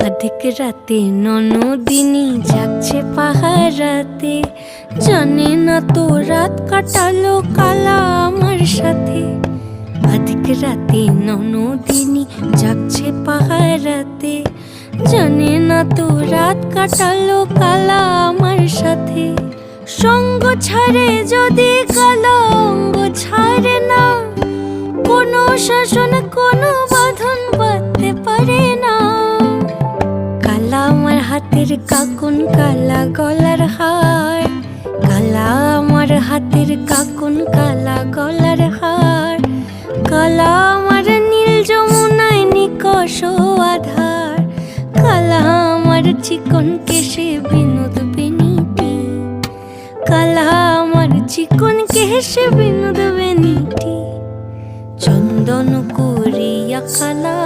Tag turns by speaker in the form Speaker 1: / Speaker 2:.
Speaker 1: অধিক রাতে ননদিনী যাচ্ছে পাহারাতে, জানে না তো রাত কাটালো কালা আমার সাথে। অধিক রাতে ননদিনী যাচ্ছে পাহারাতে, জানে না তো রাত কাটালো কালা আমার সাথে। সঙ্গ ছাড়ে যদি কালা অঙ্গ ছাড়ে না, কোনো শাসন কোনো বাঁধন বাঁধতে পারে না। কালা আমার হাতের কাকুন কালা গলার হার, কালা আমার হাতের কাকুন কালা গলার হার। কালা আমার নীল যমুনায় নিকষ আধার, কালা আমার চিকন কেশে বিনোদ বেনিটি, কালা আমার চিকন কেশে বিনোদ বেনিটি। চন্দন করিয়া কালা